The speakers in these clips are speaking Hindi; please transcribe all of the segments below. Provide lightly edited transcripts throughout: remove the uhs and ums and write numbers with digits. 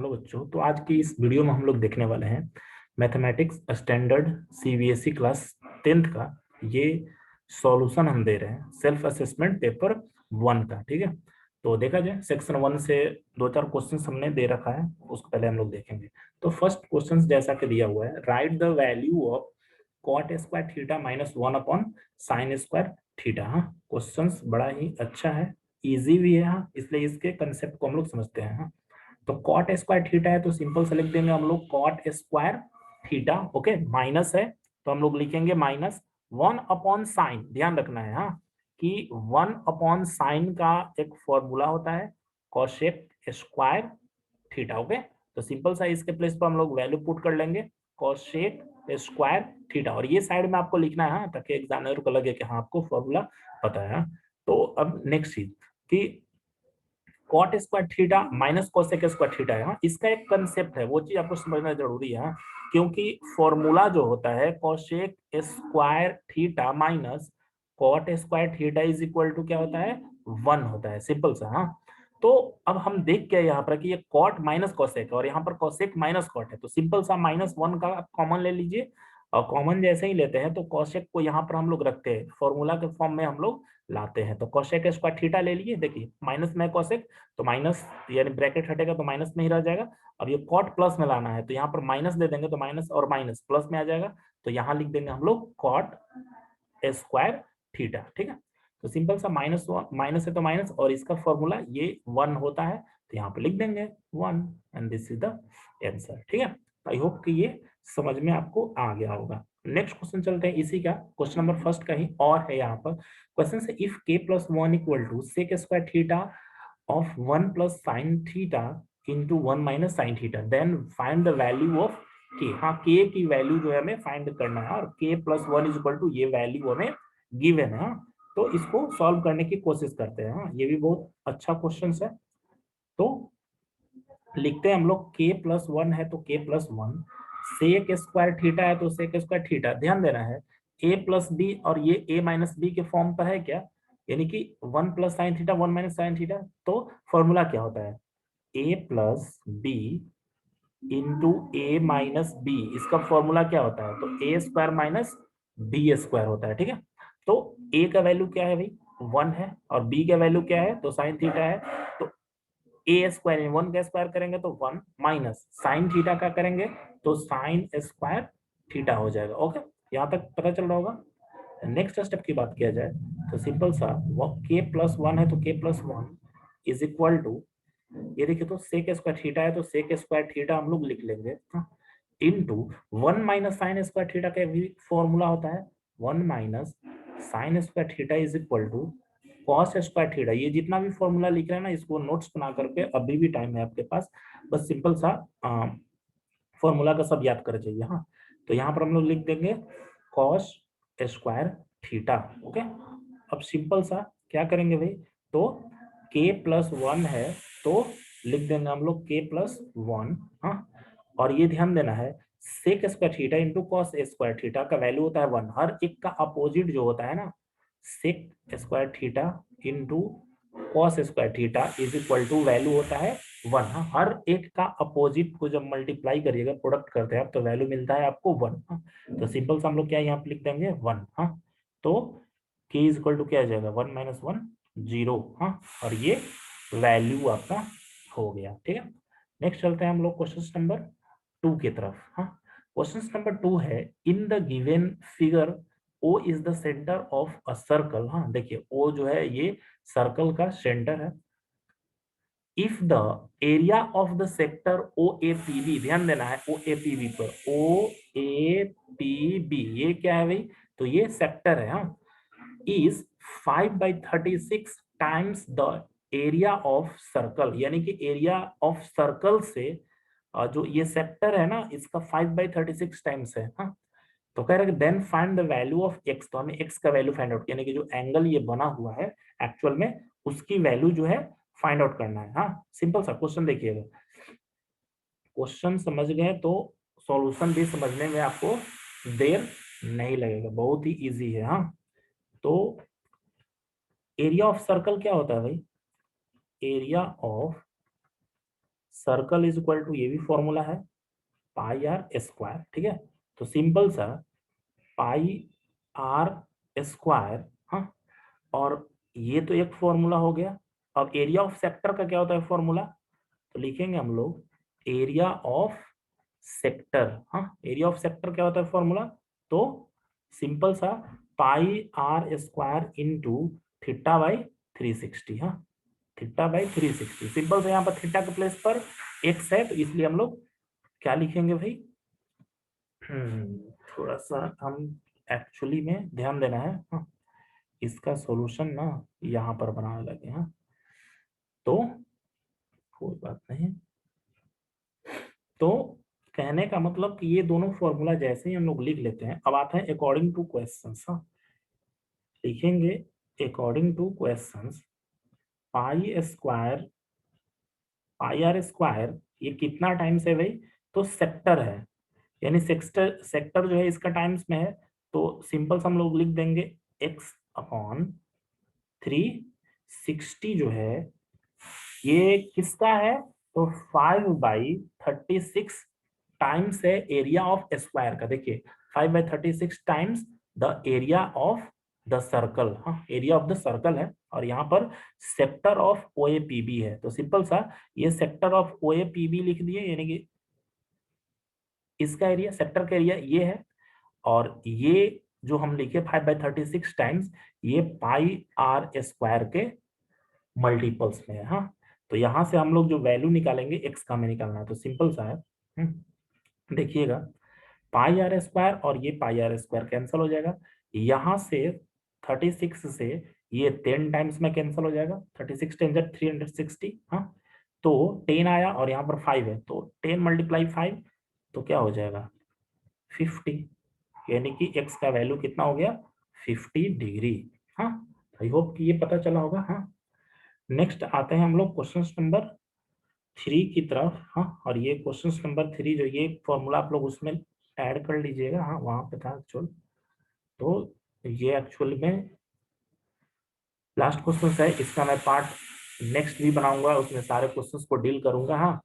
हेलो बच्चों, तो आज की इस वीडियो में हम लोग देखने वाले हैं mathematics standard CBSE class 10th का। ये सॉल्यूशन हम दे रहे हैं सेल्फ असेसमेंट पेपर 1 का। ठीक है, तो देखा जाए सेक्शन 1 से दो चार क्वेश्चंस हमने दे रखा है, उसको पहले हम लोग देखेंगे। तो फर्स्ट क्वेश्चन जैसा कि दिया हुआ है, right the value of cot square theta minus 1 upon sine square theta. हाँ, क्वेश्चन बड़ा ही अच्छा है, इजी भी है। हाँ, इसलिए इसके कंसेप्ट को हम लोग समझते हैं। हाँ, तो कॉट स्क्वायर थीटा है तो सिंपल से लिख देंगे हम लोग cot square theta. Okay, minus है तो हम लोग लिखेंगे माइनस 1 अपॉन साइन। ध्यान रखना है हाँ, कि 1 अपॉन साइन का एक फॉर्मूला होता है कोसेक स्क्वायर थीटा। ओके, तो सिंपल सा इसके प्लेस पर हम लोग वैल्यू पुट कर लेंगे कोसेक स्क्वायर थीटा, और ये साइड में आपको लिखना है हाँ, ताकि एग्जामिनर को लगे कि हाँ आपको फॉर्मूला पता है। हाँ? तो अब नेक्स्ट चीज कि cot square theta minus cosec square theta है। हाँ, इसका एक कंसेप्ट है, वो चीज आपको समझना जरूरी है। हाँ, क्योंकि फॉर्मूला जो होता है cosec square theta minus cot square theta is equal to क्या होता है, 1 होता है, सिंपल सा। हाँ, तो अब हम देख के यहाँ पर कि ये कॉट माइनस कोसेक है और यहाँ पर कोसेक माइनस कॉट है, तो सिंपल सा -1 का आप कॉमन ले लीजिए। और कॉमन जैसे ही लेते हैं तो कोसेक को यहाँ पर हम लोग रखते हैं, फॉर्मूला के फॉर्म में हम लोग लाते हैं। तो कोसेक स्क्वायर थीटा ले लिए, देखिए माइनस में कोसेक तो माइनस यानी ब्रैकेट हटेगा तो माइनस में ही रह जाएगा। अब ये कॉट प्लस में लाना है तो यहाँ पर माइनस दे देंगे तो माइनस और माइनस प्लस में आ जाएगा, तो यहाँ लिख देंगे हम लोग कॉट स्क्वायर थीटा। ठीक है, तो सिंपल सा माइनस है तो माइनस, और इसका फॉर्मूला ये 1 होता है, तो यहाँ पे लिख देंगे 1 and this is the answer. ठीक है, आई होप कि ये समझ में आपको आ गया होगा। नेक्स्ट क्वेश्चन चलते हैं, इसी का क्वेश्चन नंबर फर्स्ट का ही और है। यहाँ पर क्वेश्चन से if k plus 1 equal to sec square theta of 1 plus sin theta into 1 minus sin theta, then find the value of k। हाँ, k की वैल्यू जो है हमें फाइंड करना है, और k plus 1 is equal to ये वैल्यू हमें गिवन है। हाँ, तो इसको सॉल्व करने की कोशिश करते हैं। हाँ, ये भी बहुत अच्छा क्वेश्चन है। तो लिखते हैं हम लोग k प्लस 1 है तो k plus 1, sec square theta है तो सेक स्क्वायर थीटा। ध्यान देना है a प्लस बी, और ये a माइनस बी के फॉर्म पर है क्या, यानी कि 1 plus sine theta 1 minus sine theta. तो फॉर्मूला क्या होता है, a plus b into a minus b, इसका फॉर्मूला क्या होता है, तो a square minus b square होता है। ठीक है, तो a का वैल्यू क्या है भाई, 1 है, और b का वैल्यू क्या है, तो साइन थीटा है। तो ए स्क्वायर 1 का स्क्वायर करेंगे तो 1 माइनस साइन थीटा का करेंगे तो साइन स्क्वायर थीटा हो जाएगा। ओके, यहाँ तक पता चल रहा होगा। नेक्स्ट स्टेप की बात किया जाए तो सिंपल सा के प्लस 1 है तो के प्लस 1 इज इक्वल टू, ये देखिए तो सेक स्क्वायर थीटा है तो सेक स्क्वायर थीटा हम लोग लिख लेंगे into 1 minus sine square theta का भी फॉर्मूला होता है 1 minus sine square theta is equal to cos square theta. ये जितना भी फॉर्मूला लिख रहे हैं ना, इसको नोट्स बना करके, अभी भी टाइम है आपके पास, बस सिंपल सा फॉर्मूला का सब याद कर जाइए। हाँ, तो यहाँ पर हम लोग लिख देंगे कॉस स्क्वायर थीटा। ओके, अब सिंपल सा क्या करेंगे भाई, तो k प्लस 1 है तो लिख देंगे हम लोग k प्लस 1। हाँ, और ये ध्यान देना है sec square theta into cos square theta का वैल्यू होता है 1, हर एक का अपोजिट जो होता है ना, sec square theta into cos square theta is equal to value होता है 1। हाँ, हर एक का अपोजिट को जब मल्टीप्लाई करिएगा, प्रोडक्ट करते हैं आप, तो वैल्यू मिलता है आपको 1। हाँ, तो सिंपल से हम लोग क्या यहाँ पे लिख देंगे 1। हाँ, तो k इज इक्वल टू क्या आ जाएगा 1 माइनस 1 0। हाँ, और ये वैल्यू आपका हो गया। ठीक है, नेक्स्ट चलते हैं हम लोग क्वेश्चन नंबर 2 की तरफ। हाँ, क्वेश्चन नंबर 2 है in the given figure O is the centre of a circle. हाँ, देखिए O जो है ये सर्कल का सेंटर है। If the area of the sector O A P B, ध्यान देना है ओ ए पी बी पर, ओ ए पी बी ये क्या है भाई, तो ये सेक्टर है। हाँ, is 5/36 times the area of circle, यानी कि एरिया ऑफ सर्कल से जो ये सेक्टर है ना, इसका 5/36 टाइम्स है। हाँ, तो कह रहा है then find the value of x, तो हमें एक्स का वैल्यू फाइंड आउट, यानी कि जो एंगल ये बना हुआ है एक्चुअल में, उसकी वैल्यू जो है फाइंड आउट करना है। हाँ, सिंपल सा क्वेश्चन देखिएगा, क्वेश्चन समझ गए तो सॉल्यूशन भी समझने में आपको देर नहीं लगेगा, बहुत ही इजी है। हाँ, तो एरिया ऑफ सर्कल क्या होता है भाई, area of circle is equal to, ये भी फॉर्मूला है, पाई आर स्क्वायर, ठीक है। तो सिंपल सा पाई आर स्क्वायर, हाँ, और ये तो एक फॉर्मूला हो गया। अब एरिया ऑफ सेक्टर का क्या होता है फॉर्मूला, तो लिखेंगे हम लोग एरिया ऑफ सेक्टर, हाँ, एरिया ऑफ सेक्टर क्या होता है फॉर्मूला, तो सिंपल सा pi r square into theta by 360, हाँ, थीटा बाई 360। सिंपल से यहाँ पर थीटा के प्लेस पर एक्स है, तो इसलिए हम लोग क्या लिखेंगे भाई, थोड़ा सा हम एक्चुअली में ध्यान देना है, हाँ, इसका सॉल्यूशन ना यहाँ पर बनाने लगे, हाँ, तो कोई बात नहीं। तो कहने का मतलब कि ये दोनों फॉर्मूला जैसे ही हम लोग लिख लेते हैं, अब आता है अकॉर्डिंग टू क्वेश्चंस, हाँ, लिखेंगे according to questions pi square, pi r square, ये कितना टाइम्स है भाई, तो सेक्टर है, यानी सेक्टर, सेक्टर जो है इसका टाइम्स में है, तो सिंपल से हम लोग लिख देंगे एक्स अपॉन 360 जो है ये किसका है, तो 5/36 टाइम्स है एरिया ऑफ स्क्वायर का। देखिए 5/36 times the area of the circle, हाँ, एरिया ऑफ द सर्कल है, और यहाँ पर sector of O A P B है, तो सिंपल सा ये sector of O A P B लिख दिए, यानी कि इसका एरिया, सेक्टर का एरिया ये है, और ये जो हम लिखे 5/36 टाइम्स, ये पाई आर स्क्वायर के मल्टीपल्स में है, हाँ। तो यहां से हम लोग जो वैल्यू निकालेंगे एक्स का हमें निकालना है, तो सिंपल सा है, देखिएगा पाई आर स्क्वायर और ये पाई आर स्क्वायर कैंसिल हो जाएगा, यहां से 36 से ये 10 टाइम्स में कैंसिल हो जाएगा, 36 10 360, हाँ, तो 10 आया और यहाँ पर 5 है, तो 10 मल्टीप्लाई 5, तो क्या हो जाएगा 50, यानी कि एक्स का वैल्यू कितना हो गया 50 डिग्री, हाँ। आई होप कि ये पता चला होगा, हाँ। नेक्स्ट आते हैं हम लोग क्वेश्चन नंबर 3 की तरफ, हाँ, और ये क्वेश्चन नंबर 3 जो ये फॉर्मूला आप लोग उसमें ऐड कर लीजिएगा, हाँ, वहां पे था एक्चुअल, तो ये एक्चुअल में लास्ट क्वेश्चन है, इसका मैं पार्ट नेक्स्ट भी बनाऊंगा, उसमें सारे क्वेश्चंस को डील करूंगा, हाँ,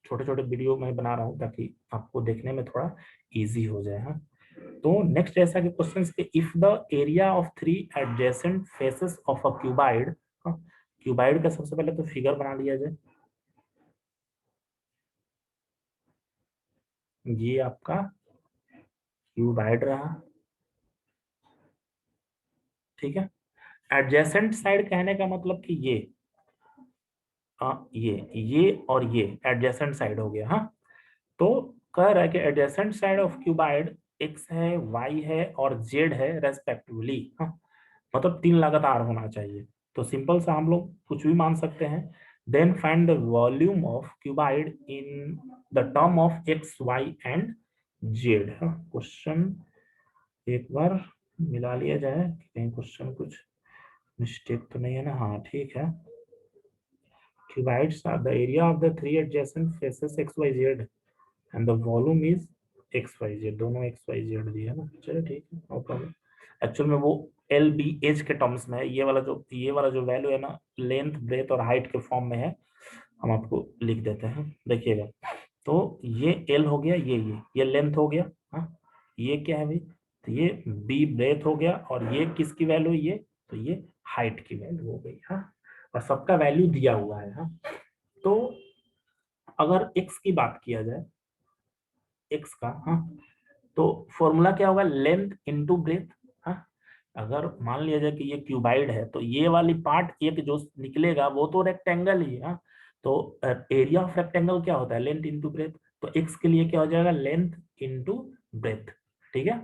छोटे छोटे वीडियो में बना रहा हूँ ताकि आपको देखने में थोड़ा इजी हो जाए, हाँ। तो नेक्स्ट ऐसा कि क्वेश्चन के if the area of 3 adjacent faces of a cuboid, cuboid का सबसे पहले तो फिगर बना लिया जाए, ये आपका क्यूबाइड रहा, ठीक है। एडजेसेंट साइड कहने का मतलब कि ये और ये एडजेसेंट साइड हो गया, हाँ। तो कह रहा है कि adjacent side of cuboid x है, वाई है और जेड है रेस्पेक्टिवली, हाँ, मतलब 3 लगातार होना चाहिए, तो सिंपल सा हम लोग कुछ भी मान सकते हैं। Then find the volume of cuboid in the term of x y and z, question एक बार मिला लिया जाए कि कहीं क्वेश्चन कुछ मिस्टेक तो नहीं है ना, हाँ ठीक है। Cubites are the area of the 3 adjacent faces XYZ and the volume is XYZ, दोनों XYZ दिया है ना, चलो ठीक है, नो प्रॉब्लम। एक्चुअल में वो एल बी एच के टर्म्स में है, ये वाला जो वैल्यू है ना, लेंथ ब्रेथ और हाइट के फॉर्म में है, हम आपको लिख देते हैं, देखिएगा। तो ये एल हो गया, ये लेंथ हो गया, हाँ, ये क्या है भाई, तो ये बी ब्रेथ हो गया, और ये किसकी वैल्यू, ये तो ये हाइट की वैल्यू हो गई, हाँ, और सबका वैल्यू दिया हुआ है, हाँ। तो अगर x की बात किया जाए, x का, हाँ, तो फॉर्मूला क्या होगा, लेंथ इनटू ब्रेथ, हाँ। अगर मान लिया जाए कि ये क्यूबाइड है, तो ये वाली पार्ट एक जो निकलेगा वो तो रेक्टेंगल ही है, हाँ। तो एरिया ऑफ रेक्टेंगल क्या होता है, लेंथ इनटू ब्रेथ, तो x के लिए क्या हो जाएगा, लेंथ इनटू ब्रेथ, ठीक है,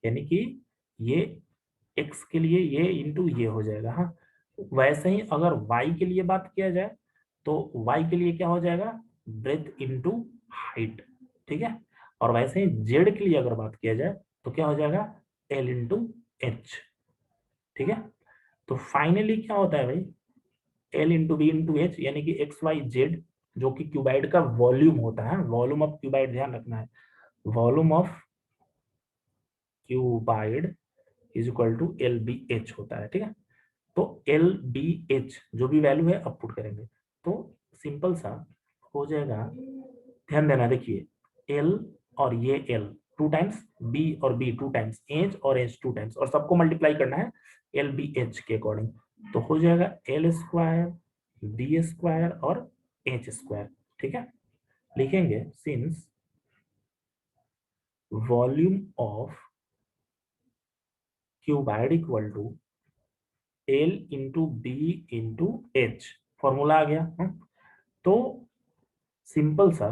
यानी कि ये x के लिए ये इंटू ये हो जाएगा, हाँ। वैसे ही अगर y के लिए बात किया जाए, तो y के लिए क्या हो जाएगा, ब्रेथ इनटू हाइट, ठीक है। और वैसे ही z के लिए अगर बात किया जाए, तो क्या हो जाएगा, l इंटू एच, ठीक है। तो फाइनली क्या होता है भाई, l into b into h, यानी कि एक्स वाई जेड, जो कि क्यूबाइड का वॉल्यूम होता है, वॉल्यूम ऑफ क्यूबाइड ध्यान रखना है, volume of cuboid is equal to l b h होता है, ठीक है। तो एल बी एच जो भी वैल्यू है अब पुट करेंगे, तो सिंपल सा हो जाएगा, ध्यान देना, देखिए एल और ये एल 2 टाइम्स, बी और बी 2 टाइम्स, एच और एच 2 टाइम्स, और सबको मल्टीप्लाई करना है एल बी एच के अकॉर्डिंग। तो हो जाएगा एल स्क्वायर बी स्क्वायर और एच स्क्वायर। ठीक है, लिखेंगे since volume of cuboid equal to l into b into h, formula आ गया। तो सिंपल सा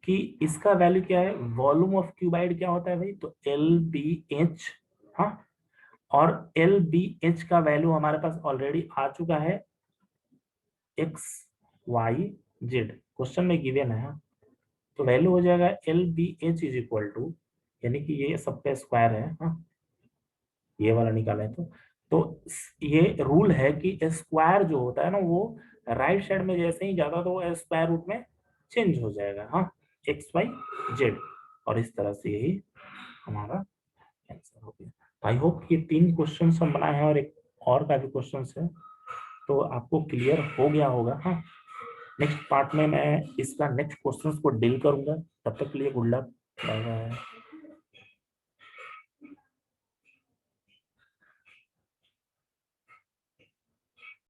कि इसका वैल्यू क्या है, वॉल्यूम ऑफ क्यूबाइड क्या होता है भाई, तो एल बी एच। हाँ, और एल बी एच का वैल्यू हमारे पास ऑलरेडी आ चुका है, एक्स वाई जेड क्वेश्चन में गिवन है। तो वैल्यू हो जाएगा l b h is equal to, यानी कि ये सबका स्क्वायर है। हाँ, ये वाला निकाला है तो ये रूल है कि स्क्वायर जो होता है ना वो राइट साइड में जैसे ही जाता तो वो स्क्वायर रूट में चेंज हो जाएगा। हाँ, एक्स वाई जेड, और इस तरह से यही हमारा आंसर हो गया। आई होप ये 3 क्वेश्चन हम बनाए हैं और एक और का भी क्वेश्चन है, तो आपको क्लियर हो गया होगा। हाँ, नेक्स्ट पार्ट में मैं इसका नेक्स्ट क्वेश्चन को डील करूंगा। तब तक के लिए गुड लक, बाय बाय।